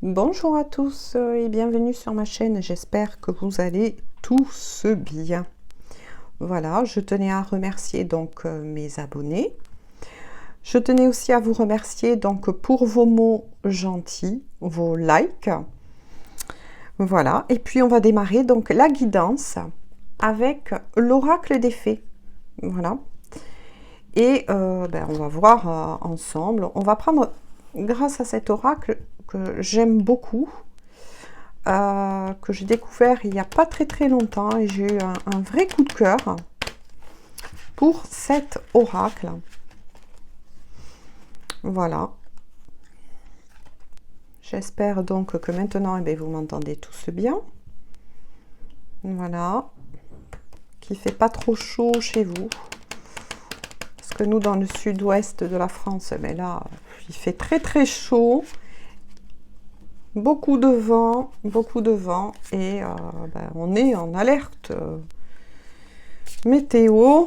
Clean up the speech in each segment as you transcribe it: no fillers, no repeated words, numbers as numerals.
Bonjour à tous et bienvenue sur ma chaîne, j'espère que vous allez tous bien. Voilà, je tenais à remercier donc mes abonnés. Je tenais aussi à vous remercier donc pour vos mots gentils, vos likes. Voilà, et puis on va démarrer donc la guidance avec l'oracle des fées. Voilà. Et on va voir ensemble, on va prendre, grâce à cet oracle que j'aime beaucoup, que j'ai découvert il n'y a pas très longtemps et j'ai eu un vrai coup de cœur pour cet oracle. Voilà. J'espère donc que maintenant vous m'entendez tous bien. Voilà. Qu'il ne fait pas trop chaud chez vous. Parce que nous, dans le sud-ouest de la France, là, il fait très chaud. Beaucoup de vent et on est en alerte météo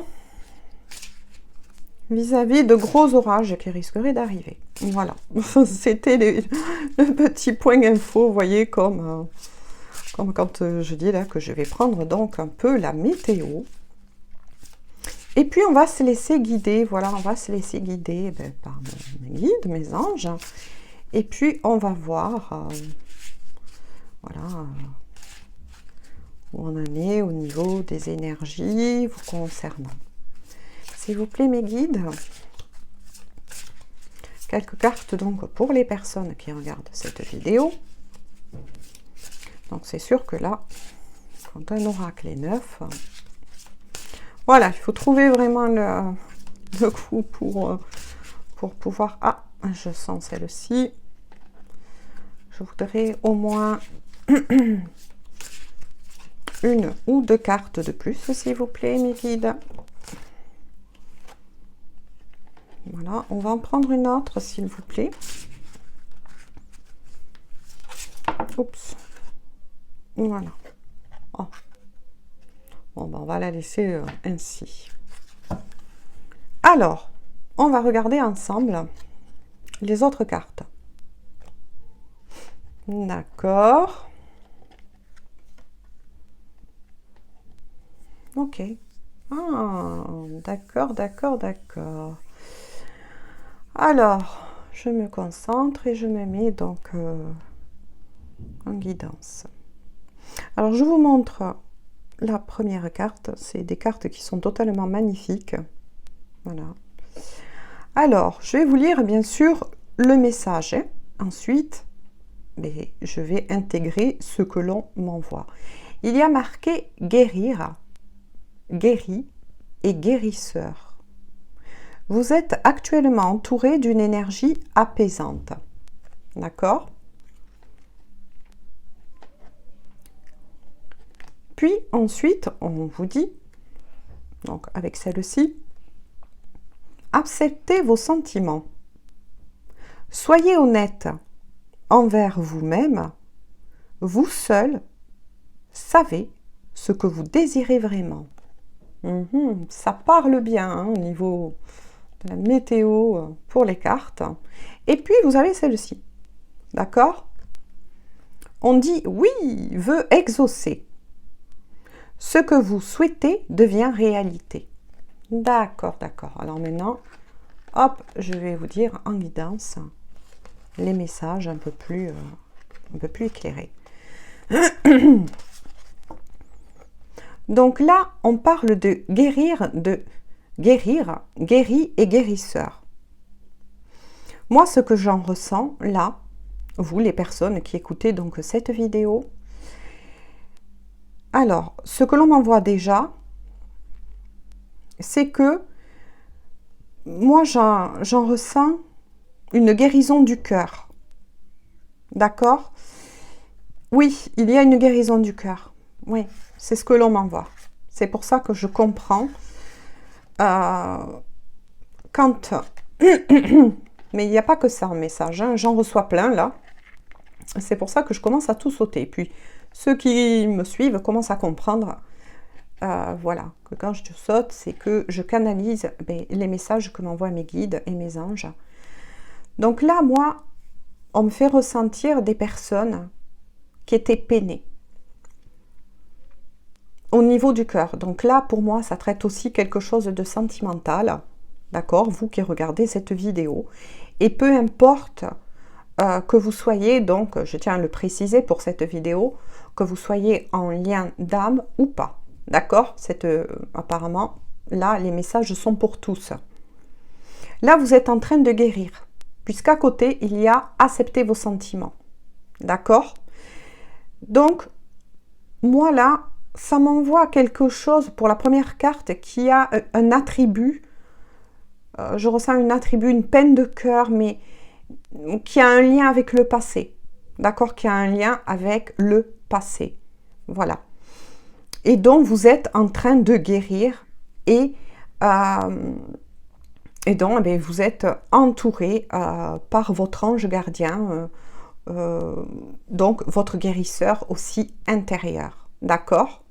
vis-à-vis de gros orages qui risqueraient d'arriver. Voilà, c'était le petit point info, vous voyez, comme quand je dis là que je vais prendre donc un peu la météo. Et puis on va se laisser guider, voilà, on va se laisser guider par mes guides, mes anges. Et puis on va voir voilà, où on en est au niveau des énergies vous concernant. S'il vous plaît mes guides, quelques cartes donc pour les personnes qui regardent cette vidéo. Donc c'est sûr que là, quand un oracle est neuf, voilà, il faut trouver vraiment le coup pour pouvoir... Ah, je sens celle-ci. Je voudrais au moins une ou deux cartes de plus, s'il vous plaît, mes guides. Voilà, on va en prendre une autre, s'il vous plaît. Oups. Voilà. Oh. Bon, on va la laisser ainsi. Alors, on va regarder ensemble les autres cartes. D'accord. Ok. Ah, d'accord. Alors, je me concentre et je me mets donc en guidance. Alors, je vous montre la première carte. C'est des cartes qui sont totalement magnifiques. Voilà. Alors, je vais vous lire bien sûr le message. Ensuite, je vais intégrer ce que l'on m'envoie. Il y a marqué guérir, guéri et guérisseur. Vous êtes actuellement entouré d'une énergie apaisante. D'accord? Puis ensuite, on vous dit, donc avec celle-ci, acceptez vos sentiments. Soyez honnête envers vous-même. Vous seul savez ce que vous désirez vraiment. Ça parle bien au niveau de la météo pour les cartes. Et puis, vous avez celle-ci. D'accord? On dit oui, veut exaucer. Ce que vous souhaitez devient réalité. D'accord. Alors maintenant, hop, je vais vous dire en guidance les messages un peu plus éclairés. Donc là, on parle de guérir, guéri et guérisseur. Moi, ce que j'en ressens là, vous les personnes qui écoutez donc cette vidéo, alors, ce que l'on m'envoie déjà, c'est que moi, j'en ressens une guérison du cœur. D'accord? Oui, il y a une guérison du cœur. Oui, c'est ce que l'on m'envoie. C'est pour ça que je comprends. Quand... Mais il n'y a pas que ça en message. Hein. J'en reçois plein, là. C'est pour ça que je commence à tout sauter. Puis, ceux qui me suivent commencent à comprendre... voilà, que quand je saute, c'est que je canalise les messages que m'envoient mes guides et mes anges. Donc là, moi, on me fait ressentir des personnes qui étaient peinées au niveau du cœur. Donc là, pour moi, ça traite aussi quelque chose de sentimental. D'accord, vous qui regardez cette vidéo. Et peu importe que vous soyez, donc je tiens à le préciser pour cette vidéo, que vous soyez en lien d'âme ou pas. D'accord, apparemment, là, les messages sont pour tous. Là, vous êtes en train de guérir, puisqu'à côté, il y a accepter vos sentiments. D'accord? Donc, moi là, ça m'envoie quelque chose pour la première carte qui a un attribut. Je ressens un attribut, une peine de cœur, mais qui a un lien avec le passé. D'accord? Qui a un lien avec le passé. Voilà. Et donc, vous êtes en train de guérir et donc, eh bien, vous êtes entouré par votre ange gardien, donc votre guérisseur aussi intérieur. D'accord?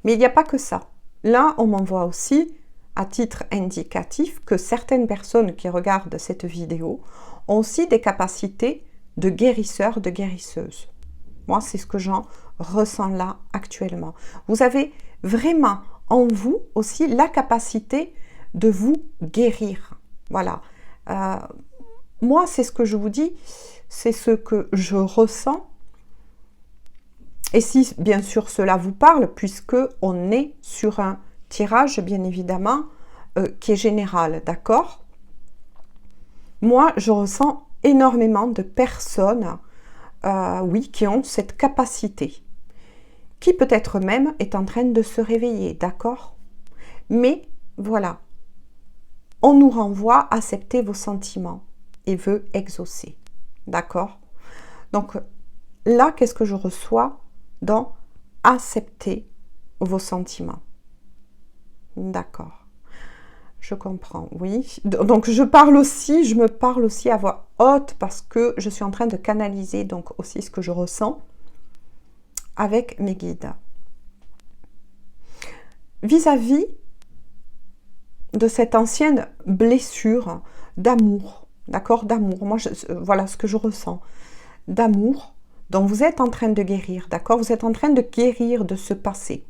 Mais il n'y a pas que ça. Là, on m'envoie aussi, à titre indicatif, que certaines personnes qui regardent cette vidéo ont aussi des capacités de guérisseurs, de guérisseuses. Moi, c'est ce que j'en ressens là actuellement. Vous avez vraiment en vous aussi la capacité de vous guérir. Voilà. Moi, c'est ce que je vous dis, c'est ce que je ressens. Et si, bien sûr, cela vous parle, puisque on est sur un tirage, bien évidemment, qui est général, d'accord? Moi, je ressens énormément de personnes, oui, qui ont cette capacité, qui peut-être même est en train de se réveiller, d'accord? Mais, voilà, on nous renvoie à accepter vos sentiments et veut exaucer, d'accord? Donc, là, qu'est-ce que je reçois dans accepter vos sentiments? D'accord. Je comprends, oui. Donc, je me parle aussi à voix haute parce que je suis en train de canaliser donc aussi ce que je ressens avec mes guides. Vis-à-vis de cette ancienne blessure d'amour, d'accord, d'amour. Moi, voilà ce que je ressens, d'amour. Donc, vous êtes en train de guérir, d'accord? Vous êtes en train de guérir de ce passé,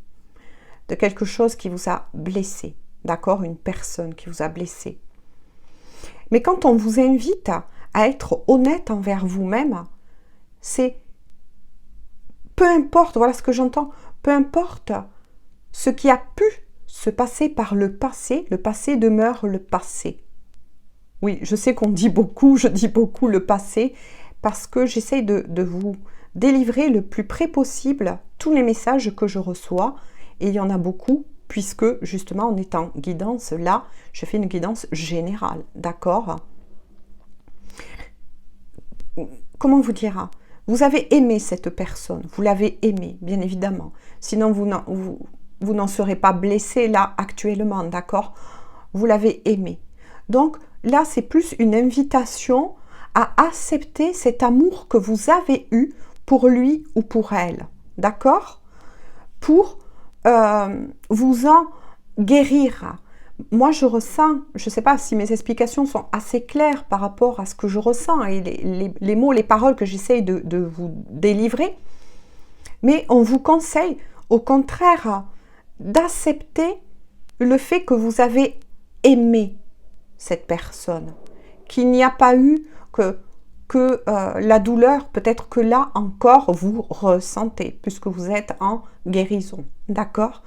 de quelque chose qui vous a blessé, d'accord? Une personne qui vous a blessé. Mais quand on vous invite à être honnête envers vous-même, c'est peu importe, voilà ce que j'entends, peu importe ce qui a pu se passer par le passé demeure le passé. Oui, je sais qu'on dit beaucoup, je dis beaucoup le passé, parce que j'essaye de vous délivrer le plus près possible tous les messages que je reçois, et il y en a beaucoup, puisque justement on est en guidance, là, je fais une guidance générale, d'accord? Comment vous dire? Vous avez aimé cette personne, vous l'avez aimée, bien évidemment, sinon vous n'en serez pas blessé là actuellement, d'accord? Vous l'avez aimé. Donc là, c'est plus une invitation à accepter cet amour que vous avez eu pour lui ou pour elle, d'accord? Pour vous en guérir. Moi, je ressens, je ne sais pas si mes explications sont assez claires par rapport à ce que je ressens et les mots, les paroles que j'essaye de vous délivrer, mais on vous conseille au contraire d'accepter le fait que vous avez aimé cette personne, qu'il n'y a pas eu que la douleur, peut-être que là encore vous ressentez, puisque vous êtes en guérison, d'accord?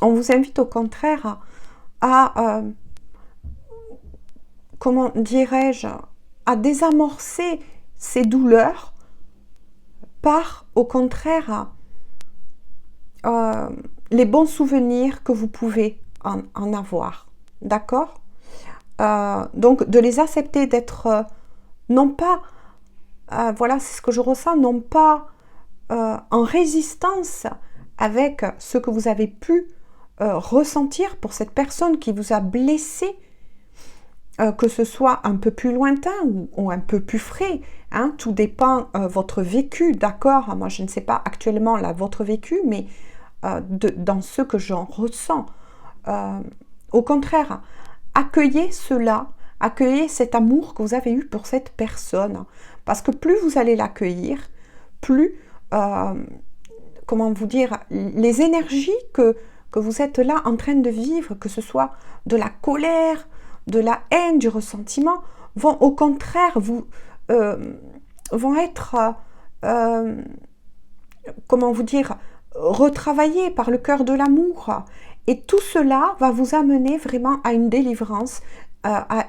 On vous invite au contraire à comment dirais-je, à désamorcer ces douleurs par, au contraire, les bons souvenirs que vous pouvez en avoir, d'accord? Donc, de les accepter, d'être, non pas, voilà, c'est ce que je ressens, non pas en résistance avec ce que vous avez pu ressentir pour cette personne qui vous a blessé, que ce soit un peu plus lointain ou un peu plus frais, hein, tout dépend votre vécu, d'accord? Moi, je ne sais pas actuellement là, votre vécu, mais dans ce que j'en ressens. Au contraire, accueillez cela accueillez cet amour que vous avez eu pour cette personne. Parce que plus vous allez l'accueillir, plus, comment vous dire, les énergies que vous êtes là en train de vivre, que ce soit de la colère, de la haine, du ressentiment, vont au contraire vont être, comment vous dire, retravaillées par le cœur de l'amour. Et tout cela va vous amener vraiment à une délivrance, à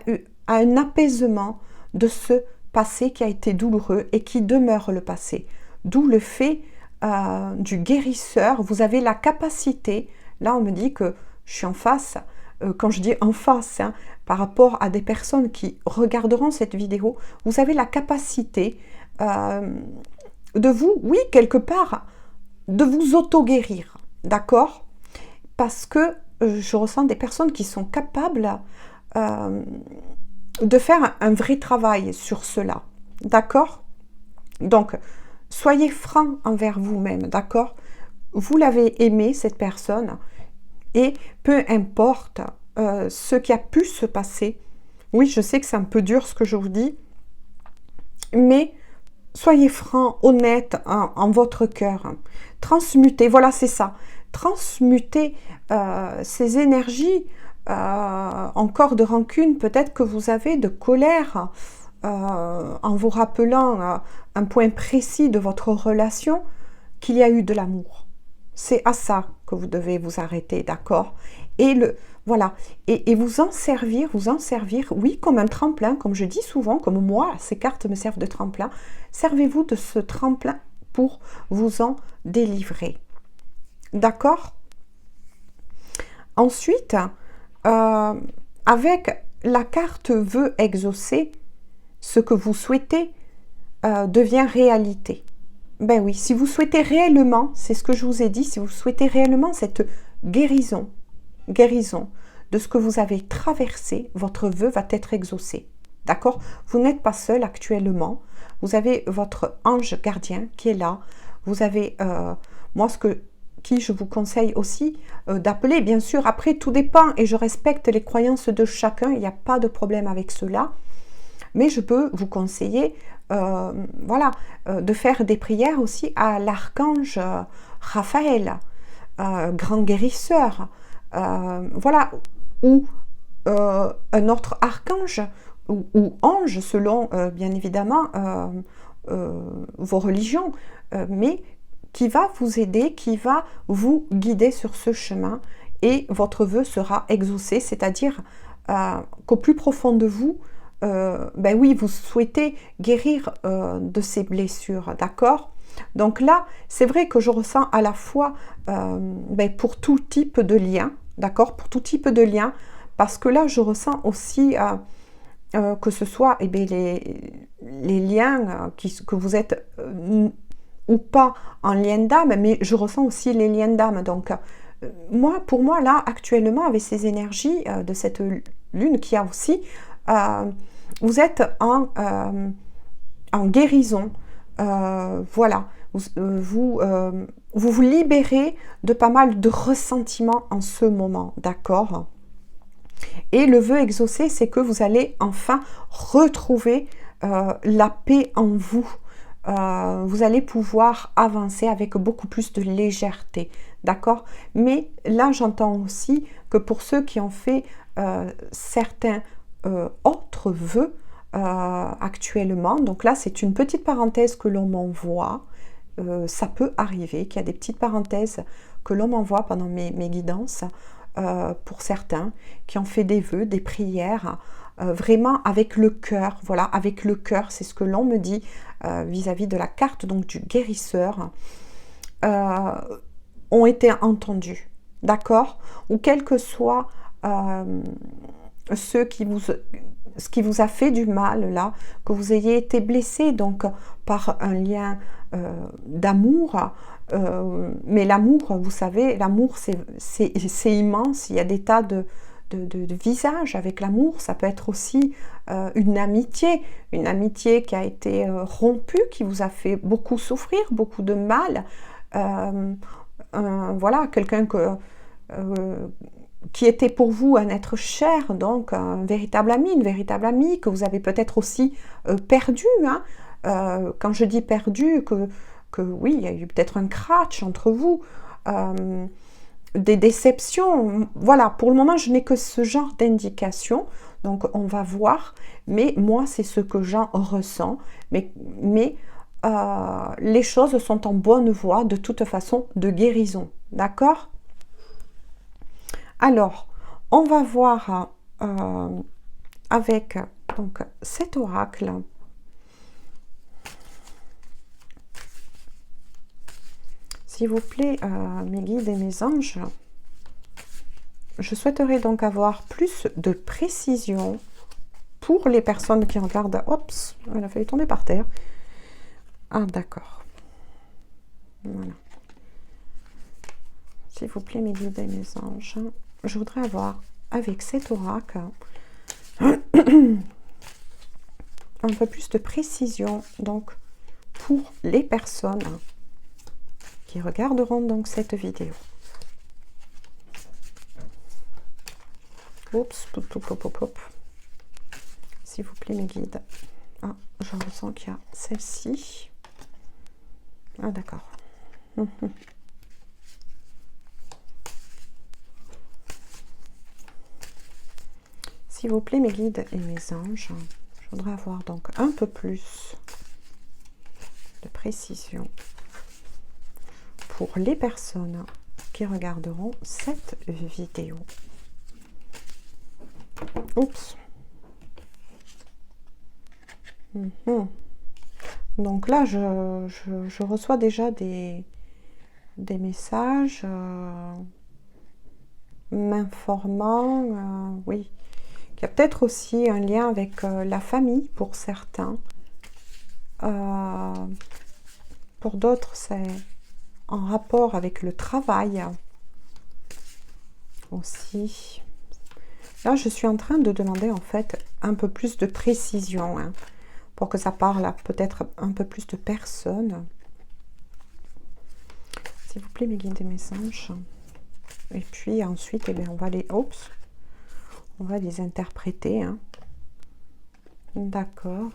un apaisement de ce passé qui a été douloureux et qui demeure le passé. D'où le fait du guérisseur. Vous avez la capacité, là on me dit que je suis en face, quand je dis en face, hein, par rapport à des personnes qui regarderont cette vidéo, vous avez la capacité de vous, oui, quelque part, de vous auto-guérir, d'accord? Parce que je ressens des personnes qui sont capables de faire un vrai travail sur cela, d'accord? Donc, soyez franc envers vous-même, d'accord? Vous l'avez aimé, cette personne, et peu importe ce qui a pu se passer. Oui, je sais que c'est un peu dur ce que je vous dis, mais soyez franc, honnête en votre cœur. Transmutez, voilà, c'est ça. Transmutez ces énergies encore de rancune, peut-être que vous avez de colère, en vous rappelant un point précis de votre relation, qu'il y a eu de l'amour. C'est à ça que vous devez vous arrêter, d'accord? Et voilà, et vous en servir, oui, comme un tremplin, comme je dis souvent, comme moi, ces cartes me servent de tremplin. Servez-vous de ce tremplin pour vous en délivrer, d'accord? Ensuite, avec la carte vœu exaucé, ce que vous souhaitez devient réalité. Ben oui, si vous souhaitez réellement, c'est ce que je vous ai dit, si vous souhaitez réellement cette guérison de ce que vous avez traversé, votre vœu va être exaucé. D'accord? Vous n'êtes pas seul actuellement. Vous avez votre ange gardien qui est là. Vous avez, qui je vous conseille aussi d'appeler. Bien sûr, après, tout dépend et je respecte les croyances de chacun. Il n'y a pas de problème avec cela. Mais je peux vous conseiller de faire des prières aussi à l'archange Raphaël, grand guérisseur, ou un autre archange ou ange selon bien évidemment vos religions, mais qui va vous aider, qui va vous guider sur ce chemin et votre vœu sera exaucé, c'est-à-dire qu'au plus profond de vous, oui, vous souhaitez guérir de ces blessures, d'accord? Donc là, c'est vrai que je ressens à la fois pour tout type de lien, d'accord? Pour tout type de lien, parce que là, je ressens aussi que ce soit les liens que vous êtes ou pas en lien d'âme, mais je ressens aussi les liens d'âme. Donc, pour moi, là, actuellement, avec ces énergies de cette lune qui a aussi... vous êtes en guérison, voilà, vous vous libérez de pas mal de ressentiments en ce moment, d'accord? Et le vœu exaucé, c'est que vous allez enfin retrouver la paix en vous. Vous allez pouvoir avancer avec beaucoup plus de légèreté, d'accord? Mais là, j'entends aussi que pour ceux qui ont fait certains autres vœux actuellement, donc là c'est une petite parenthèse que l'on m'envoie, ça peut arriver qu'il y a des petites parenthèses que l'on m'envoie pendant mes guidances pour certains qui ont fait des vœux, des prières vraiment avec le cœur, voilà, avec le cœur, c'est ce que l'on me dit vis-à-vis de la carte donc du guérisseur, ont été entendus, d'accord? Ou quel que soit ce qui vous a fait du mal là, que vous ayez été blessé donc par un lien d'amour, mais l'amour, vous savez, l'amour c'est immense, il y a des tas de visages avec l'amour, ça peut être aussi une amitié qui a été rompue, qui vous a fait beaucoup souffrir, beaucoup de mal, voilà, quelqu'un qui était pour vous un être cher, donc un véritable ami, une véritable amie, que vous avez peut-être aussi perdu. Hein. Quand je dis perdu, que oui, il y a eu peut-être un crash entre vous, des déceptions. Voilà, pour le moment, je n'ai que ce genre d'indication. Donc, on va voir. Mais moi, c'est ce que j'en ressens. Mais les choses sont en bonne voie, de toute façon, de guérison. D'accord ? Alors, on va voir avec donc, cet oracle. S'il vous plaît, mes guides et mes anges, je souhaiterais donc avoir plus de précision pour les personnes qui regardent. Oups, elle a failli tomber par terre. Ah, d'accord. Voilà. S'il vous plaît, mes guides et mes anges, je voudrais avoir avec cet oracle un peu plus de précision donc pour les personnes qui regarderont donc cette vidéo. Oups, hop. S'il vous plaît, mes guides. Ah, je ressens qu'il y a celle-ci. Ah, d'accord. S'il vous plaît, mes guides et mes anges, je voudrais avoir donc un peu plus de précision pour les personnes qui regarderont cette vidéo. Oups. Donc là, je reçois déjà des messages m'informant, oui, qu'il y a peut-être aussi un lien avec la famille pour certains. Pour d'autres, c'est en rapport avec le travail aussi. Là, je suis en train de demander en fait un peu plus de précision hein, pour que ça parle à peut-être un peu plus de personnes. S'il vous plaît, mes guides et mes anges. Et puis ensuite, eh bien, on va les interpréter. Hein. D'accord.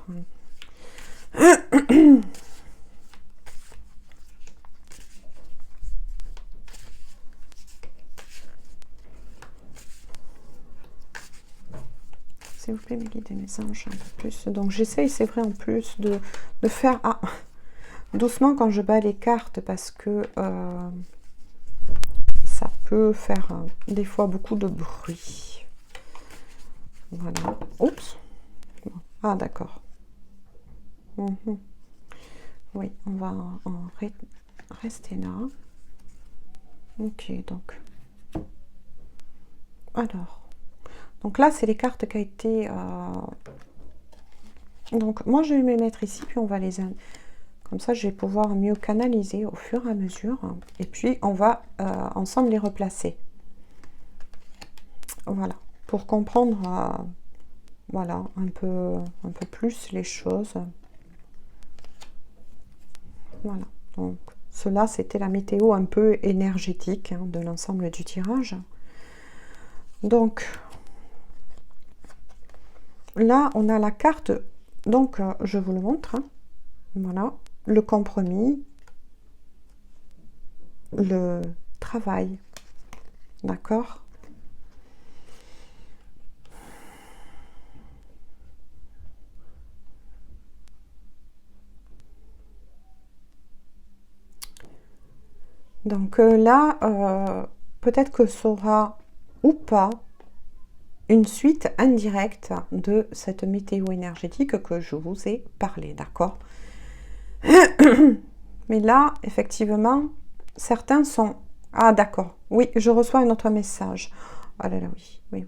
S'il vous plaît, mes guides et mes anges, un peu plus. Donc, j'essaye, c'est vrai, en plus, de faire doucement quand je bats les cartes, parce que ça peut faire des fois beaucoup de bruit. Voilà. Oups. Ah, d'accord. Oui, on va en rester là. Ok, donc. Alors. Donc là, c'est les cartes qui ont été... Donc, moi, je vais me mettre ici, puis on va les... Comme ça, je vais pouvoir mieux canaliser au fur et à mesure. Et puis, on va ensemble les replacer. Voilà. Pour comprendre, voilà, un peu plus les choses. Voilà. Donc, cela, c'était la météo un peu énergétique hein, de l'ensemble du tirage. Donc... Là, on a la carte, donc je vous le montre, hein. Voilà, le compromis, le travail, d'accord? Donc là, peut-être que ça aura ou pas une suite indirecte de cette météo énergétique que je vous ai parlé, d'accord? Mais là, effectivement, certains sont... Ah, d'accord. Oui, je reçois un autre message. Ah là là, oui. Oui.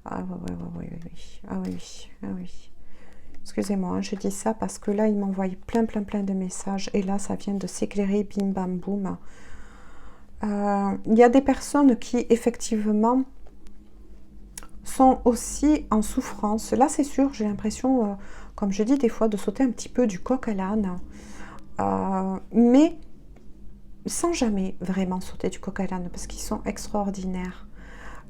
Ah oui. Ah oui. Excusez-moi, hein, je dis ça parce que là, il m'envoie plein de messages. Et là, ça vient de s'éclairer, bim bam boum. Il y a des personnes qui, effectivement... sont aussi en souffrance. Là, c'est sûr, j'ai l'impression, comme je dis des fois, de sauter un petit peu du coq à l'âne. Mais sans jamais vraiment sauter du coq à l'âne, parce qu'ils sont extraordinaires.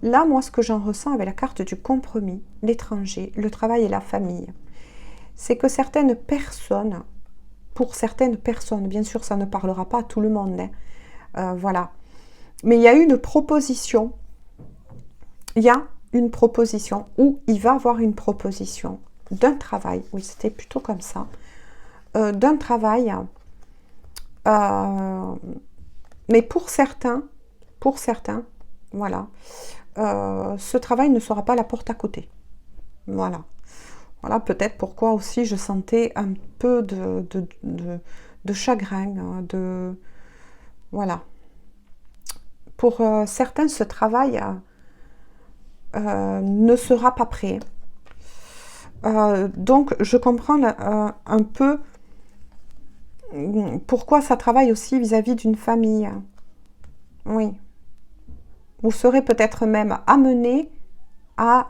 Là, moi, ce que j'en ressens avec la carte du compromis, l'étranger, le travail et la famille, c'est que certaines personnes, pour certaines personnes, bien sûr, ça ne parlera pas à tout le monde, hein, voilà. Mais il y a une proposition, il y a une proposition, ou il va avoir une proposition d'un travail, oui, c'était plutôt comme ça, d'un travail, mais pour certains, voilà, ce travail ne sera pas la porte à côté. Voilà. Voilà peut-être pourquoi aussi je sentais un peu de chagrin, de... Voilà. Pour certains, ce travail ne sera pas prêt. Donc, je comprends un peu pourquoi ça travaille aussi vis-à-vis d'une famille. Oui. Vous serez peut-être même amené à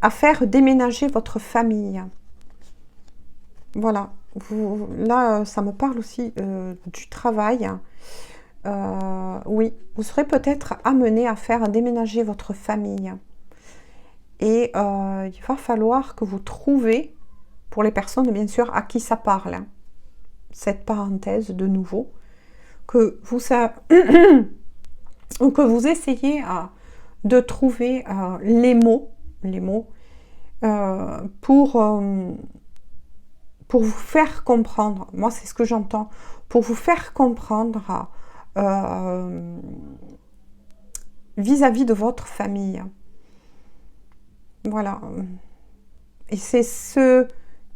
faire déménager votre famille. Voilà. Là, ça me parle aussi du travail. Oui, vous serez peut-être amené à faire déménager votre famille. Et il va falloir que vous trouviez, pour les personnes bien sûr à qui ça parle, hein, cette parenthèse de nouveau, que vous essayez de trouver les mots pour vous faire comprendre, moi c'est ce que j'entends, pour vous faire comprendre vis-à-vis de votre famille. Voilà. Et c'est ce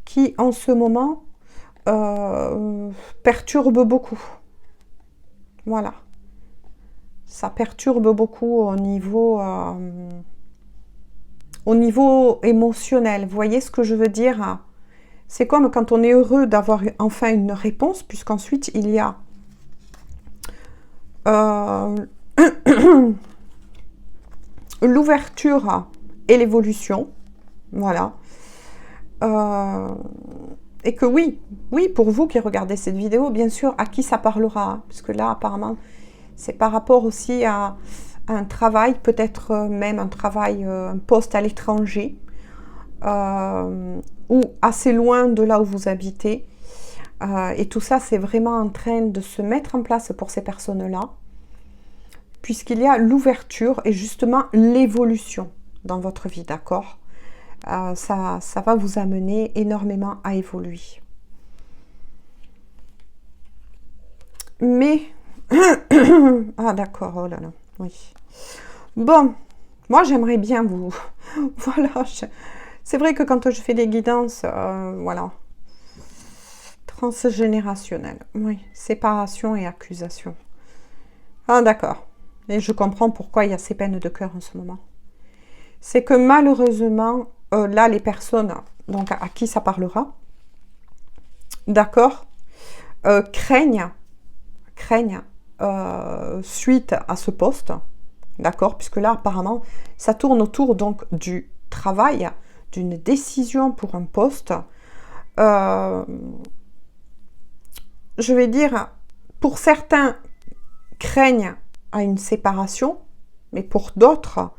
qui, en ce moment, perturbe beaucoup. Voilà. Ça perturbe beaucoup au niveau émotionnel. Vous voyez ce que je veux dire? C'est comme quand on est heureux d'avoir enfin une réponse, puisqu'ensuite il y a l'ouverture et l'évolution. Voilà. Et que oui, pour vous qui regardez cette vidéo, bien sûr, à qui ça parlera? Parce que là, apparemment, c'est par rapport aussi à un travail, peut-être même un travail, un poste à l'étranger, ou assez loin de là où vous habitez. Et tout ça, c'est vraiment en train de se mettre en place pour ces personnes-là, puisqu'il y a l'ouverture et justement l'évolution dans votre vie, d'accord? Ça va vous amener énormément à évoluer. Mais... ah d'accord, oh là là, oui. Bon, moi j'aimerais bien vous... voilà, c'est vrai que quand je fais des guidances, voilà, transgénérationnelles, oui, séparation et accusation. Ah d'accord, et je comprends pourquoi il y a ces peines de cœur en ce moment. C'est que malheureusement, là, les personnes donc à qui ça parlera, d'accord, craignent suite à ce poste, d'accord, puisque là, apparemment, ça tourne autour donc du travail, d'une décision pour un poste. Je vais dire, pour certains, craignent à une séparation, mais pour d'autres,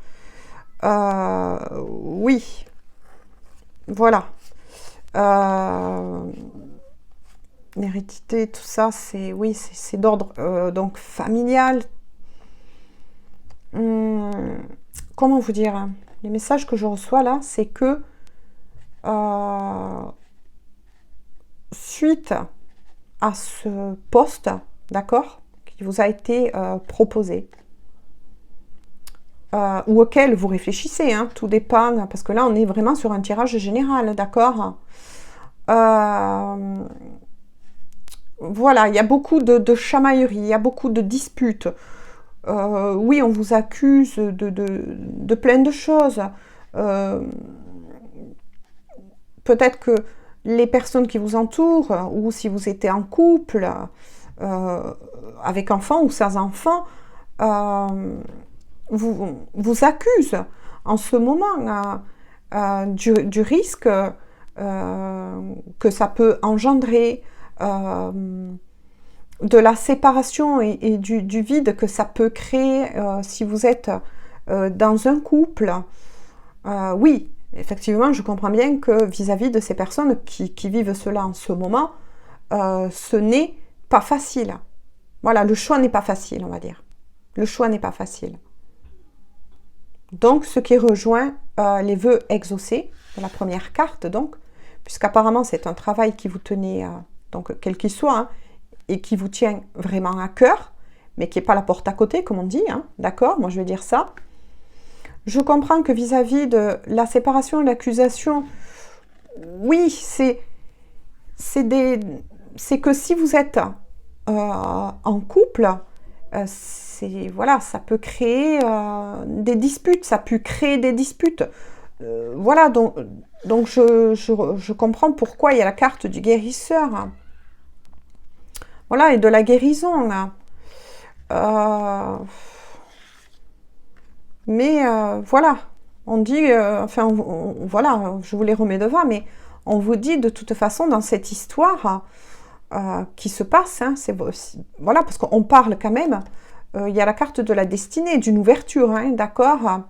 oui, voilà. L'hérédité, tout ça, c'est oui, c'est d'ordre donc familial. Comment vous dire, hein, les messages que je reçois là, c'est que suite à ce poste, d'accord, qui vous a été proposé, ou auquel vous réfléchissez, hein, tout dépend, parce que là on est vraiment sur un tirage général, d'accord. Voilà, il y a beaucoup de chamailleries, il y a beaucoup de disputes. Oui, on vous accuse de plein de choses. Peut-être que les personnes qui vous entourent, ou si vous étiez en couple, avec enfants ou sans enfants, vous accusent en ce moment du risque que ça peut engendrer de la séparation et du vide que ça peut créer si vous êtes dans un couple. Oui, effectivement, je comprends bien que vis-à-vis de ces personnes qui vivent cela en ce moment, ce n'est pas facile. Voilà, le choix n'est pas facile, on va dire. Le choix n'est pas facile. Donc, ce qui rejoint les vœux exaucés, de la première carte, donc, puisqu'apparemment c'est un travail qui vous tenait, donc quel qu'il soit, hein, et qui vous tient vraiment à cœur, mais qui n'est pas la porte à côté, comme on dit, hein, d'accord? Moi, je vais dire ça. Je comprends que vis-à-vis de la séparation et l'accusation, oui, c'est que si vous êtes en couple, voilà, ça peut créer des disputes, ça peut créer des disputes. Voilà, donc je comprends pourquoi il y a la carte du guérisseur. Hein. Voilà, et de la guérison. Mais voilà, on dit, enfin, voilà, je vous les remets devant, mais on vous dit de toute façon dans cette histoire qui se passe, hein, voilà, parce qu'on parle quand même, il y a la carte de la destinée, d'une ouverture, hein, d'accord,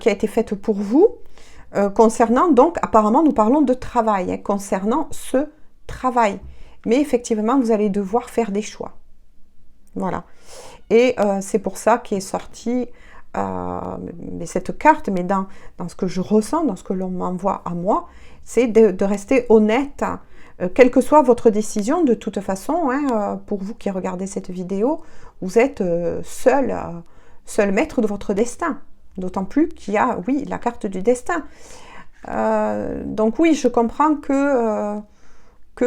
qui a été faite pour vous, concernant, donc, apparemment, nous parlons de travail, hein, concernant ce travail. Mais effectivement, vous allez devoir faire des choix. Voilà. Et c'est pour ça qu'est sortie cette carte, mais dans ce que je ressens, dans ce que l'on m'envoie à moi, c'est de rester honnête, quelle que soit votre décision. De toute façon, hein, pour vous qui regardez cette vidéo, vous êtes seul maître de votre destin. D'autant plus qu'il y a, oui, la carte du destin. Donc oui, je comprends que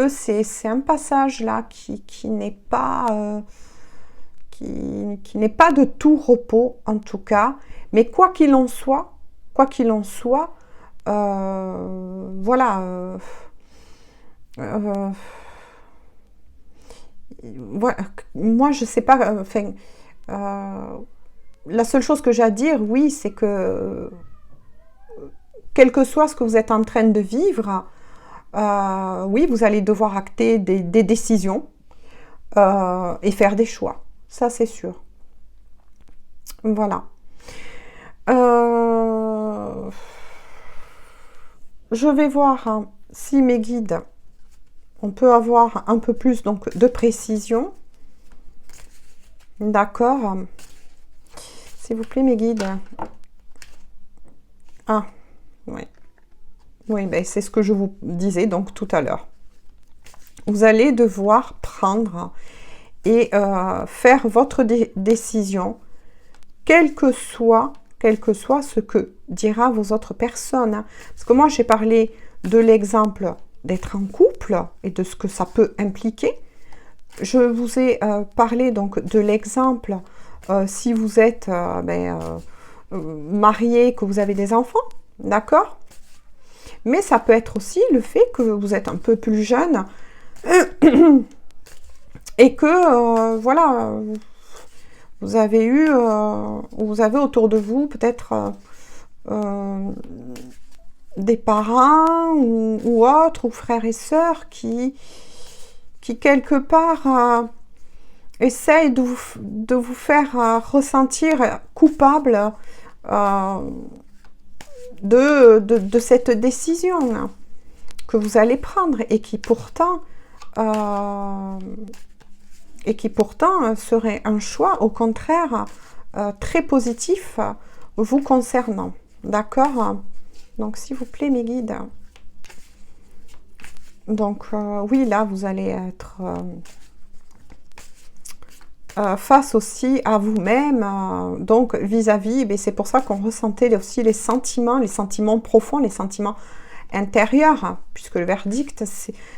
c'est un passage là qui n'est pas... qui n'est pas de tout repos en tout cas, mais quoi qu'il en soit, voilà, voilà, moi je sais pas, enfin, la seule chose que j'ai à dire, oui, c'est que quel que soit ce que vous êtes en train de vivre, oui, vous allez devoir acter des décisions et faire des choix. Ça, c'est sûr. Voilà. Je vais voir hein, si mes guides, on peut avoir un peu plus donc, de précision. D'accord. S'il vous plaît, mes guides. Ah, oui. Oui, ben, c'est ce que je vous disais donc tout à l'heure. Vous allez devoir prendre et faire votre décision, quel que soit ce que dira vos autres personnes. Parce que moi, j'ai parlé de l'exemple d'être en couple et de ce que ça peut impliquer. Je vous ai parlé donc de l'exemple si vous êtes marié, que vous avez des enfants, d'accord? Mais ça peut être aussi le fait que vous êtes un peu plus jeune et que, voilà, vous avez autour de vous peut-être des parents ou autres, ou frères et sœurs qui quelque part essayent de vous faire ressentir coupable de cette décision que vous allez prendre et qui pourtant serait un choix au contraire très positif vous concernant. D'accord? Donc s'il vous plaît mes guides. Donc oui, là vous allez être face aussi à vous-même, donc vis-à-vis, c'est pour ça qu'on ressentait aussi les sentiments profonds, les sentiments intérieurs, hein, puisque le verdict,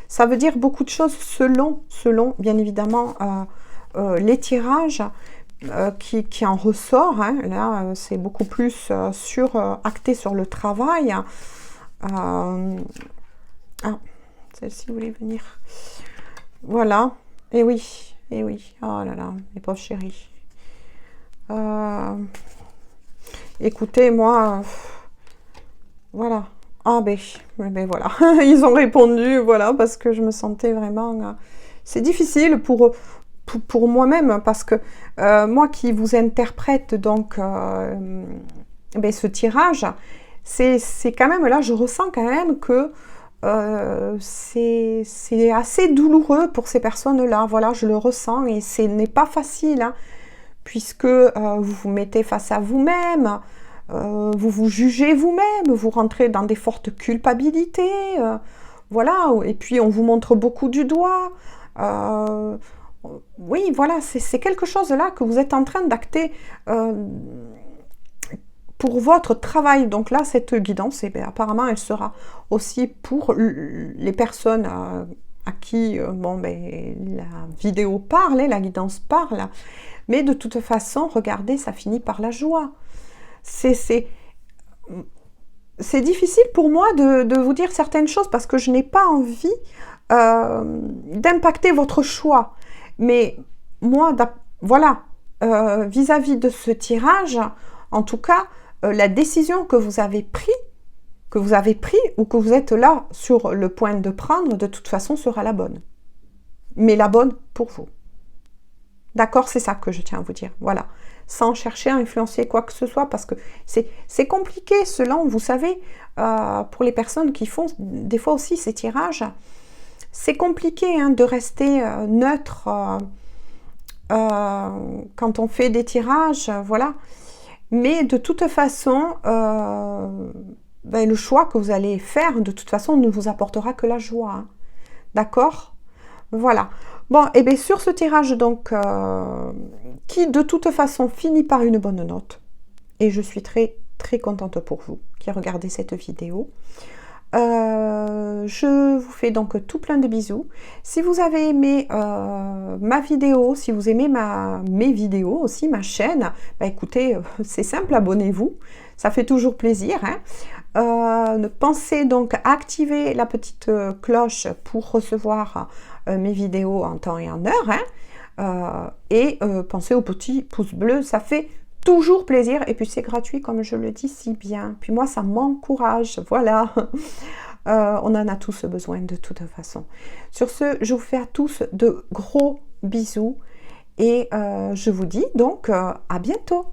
ça veut dire beaucoup de choses selon bien évidemment, les tirages qui en ressort. Hein, là, c'est beaucoup plus acté sur le travail. Ah, celle-ci voulait venir. Voilà, et oui. Et oui, oh là là, mes pauvres chéris. Écoutez, moi, voilà. Ah ben voilà, ils ont répondu, voilà, parce que je me sentais vraiment c'est difficile pour moi-même parce que moi qui vous interprète donc ben, ce tirage, c'est quand même là, je ressens quand même que c'est assez douloureux pour ces personnes-là. Voilà, je le ressens et ce n'est pas facile, hein, puisque vous vous mettez face à vous-même, vous vous jugez vous-même, vous rentrez dans des fortes culpabilités, voilà, et puis on vous montre beaucoup du doigt. Oui, voilà, c'est quelque chose là que vous êtes en train d'acter pour votre travail. Donc là, cette guidance, eh bien, apparemment, elle sera aussi pour les personnes à qui bon, ben, la vidéo parle, la guidance parle. Mais de toute façon, regardez, ça finit par la joie. C'est difficile pour moi de vous dire certaines choses parce que je n'ai pas envie d'impacter votre choix. Mais moi, voilà, vis-à-vis de ce tirage, en tout cas, la décision que vous avez prise ou que vous êtes là sur le point de prendre, de toute façon, sera la bonne. Mais la bonne pour vous. D'accord, c'est ça que je tiens à vous dire. Voilà. Sans chercher à influencer quoi que ce soit, parce que c'est compliqué, selon, vous savez, pour les personnes qui font des fois aussi ces tirages, c'est compliqué hein, de rester neutre quand on fait des tirages, voilà. Mais de toute façon, ben, le choix que vous allez faire, de toute façon, ne vous apportera que la joie. Hein. D'accord ? Voilà. Bon, et bien sur ce tirage, donc, qui de toute façon finit par une bonne note, et je suis très très contente pour vous qui regardez cette vidéo. Je vous fais donc tout plein de bisous. Si vous avez aimé ma vidéo, si vous aimez mes vidéos aussi, ma chaîne, bah écoutez, c'est simple, abonnez-vous. Ça fait toujours plaisir. Hein. Pensez donc à activer la petite cloche pour recevoir mes vidéos en temps et en heure. Hein. Et pensez au petit pouce bleu, ça fait toujours plaisir et puis c'est gratuit comme je le dis si bien. Puis moi ça m'encourage, voilà. On en a tous besoin de toute façon. Sur ce, je vous fais à tous de gros bisous et je vous dis donc à bientôt.